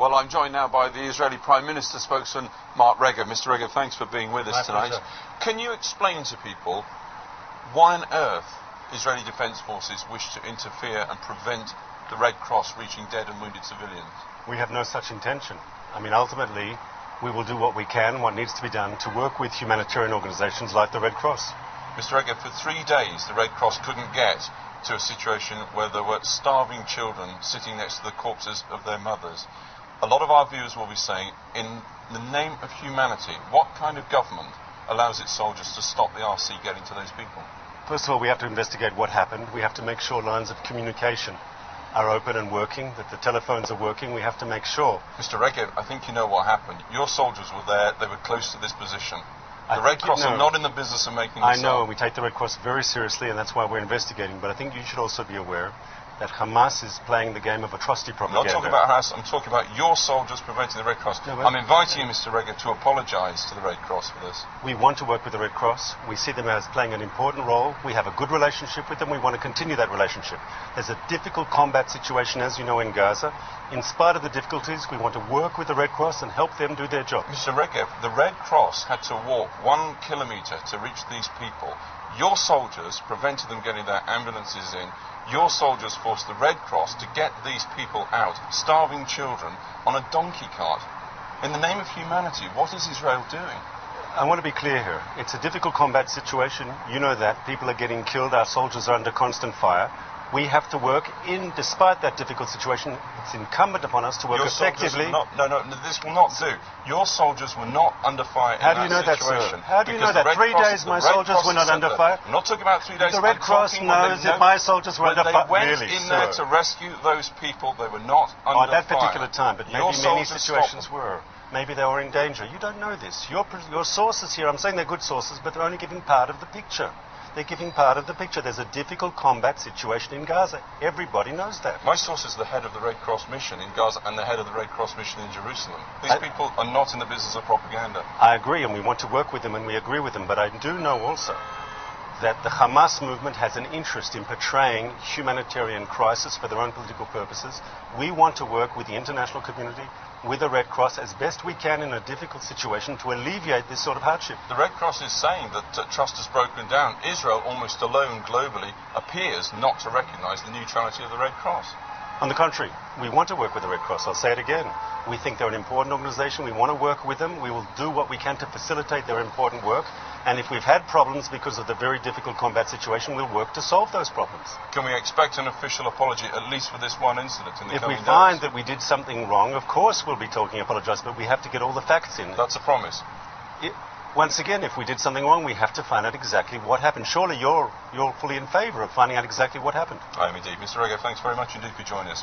Well, I'm joined now by the Israeli Prime Minister spokesman, Mark Regev. Mr. Regev, thanks for being with us tonight. Pleasure. Can you explain to people why on earth Israeli Defence Forces wish to interfere and prevent the Red Cross reaching dead and wounded civilians? We have no such intention. I mean, ultimately, we will do what we can, what needs to be done, to work with humanitarian organisations like the Red Cross. Mr. Regev, for 3 days the Red Cross couldn't get to a situation where there were starving children sitting next to the corpses of their mothers. A lot of our viewers will be saying, in the name of humanity, what kind of government allows its soldiers to stop the RC getting to those people? First of all, we have to investigate what happened. We have to make sure lines of communication are open and working, that the telephones are working. We have to make sure. Mr. Regev, I think you know what happened. Your soldiers were there, they were close to this position. The Red Cross are not in the business of making this I know, up. and we take the Red Cross very seriously, and that's why we're investigating. But I think you should also be aware that Hamas is playing the game of atrocity propaganda. I'm not talking about Hamas, I'm talking about your soldiers preventing the Red Cross. No, I'm inviting you, Mr. Regev, to apologise to the Red Cross for this. We want to work with the Red Cross. We see them as playing an important role. We have a good relationship with them. We want to continue that relationship. There's a difficult combat situation, as you know, in Gaza. In spite of the difficulties, we want to work with the Red Cross and help them do their job. Mr. Regev, the Red Cross had to walk 1 kilometre to reach these people. Your soldiers prevented them getting their ambulances in. Your soldiers forced the Red Cross to get these people out, starving children, on a donkey cart. In the name of humanity, what is Israel doing? I want to be clear here. It's a difficult combat situation. You know that. People are getting killed. Our soldiers are under constant fire. We have to work despite that difficult situation, it's incumbent upon us to work effectively. No, this will not do. Your soldiers were not under fire in that situation. How do you know that, sir? How do you know that? 3 days my soldiers were not under fire? I'm not talking about 3 days. The Red Cross knows that my soldiers were under fire. When they went in there to rescue those people, they were not under fire. At that particular time, but maybe many situations were. Maybe they were in danger. You don't know this. Your sources here, I'm saying they're good sources, but they're only giving part of the picture. They're giving part of the picture. There's a difficult combat situation in Gaza. Everybody knows that. My source is the head of the Red Cross mission in Gaza and the head of the Red Cross mission in Jerusalem. These people are not in the business of propaganda. I agree, and we want to work with them, and we agree with them. But I do know also that the Hamas movement has an interest in portraying humanitarian crisis for their own political purposes. We want to work with the international community, with the Red Cross, as best we can in a difficult situation to alleviate this sort of hardship. The Red Cross is saying that trust has broken down. Israel, almost alone globally, appears not to recognise the neutrality of the Red Cross. On the contrary, we want to work with the Red Cross. I'll say it again. We think they're an important organisation. We want to work with them. We will do what we can to facilitate their important work. And if we've had problems because of the very difficult combat situation, we'll work to solve those problems. Can we expect an official apology, at least for this one incident in the coming days? If we find that we did something wrong, of course we'll be talking apologise, but we have to get all the facts in. That's a promise. Once again, if we did something wrong, we have to find out exactly what happened. Surely you're fully in favour of finding out exactly what happened. I am indeed. Mr. Regev, thanks very much indeed for joining us.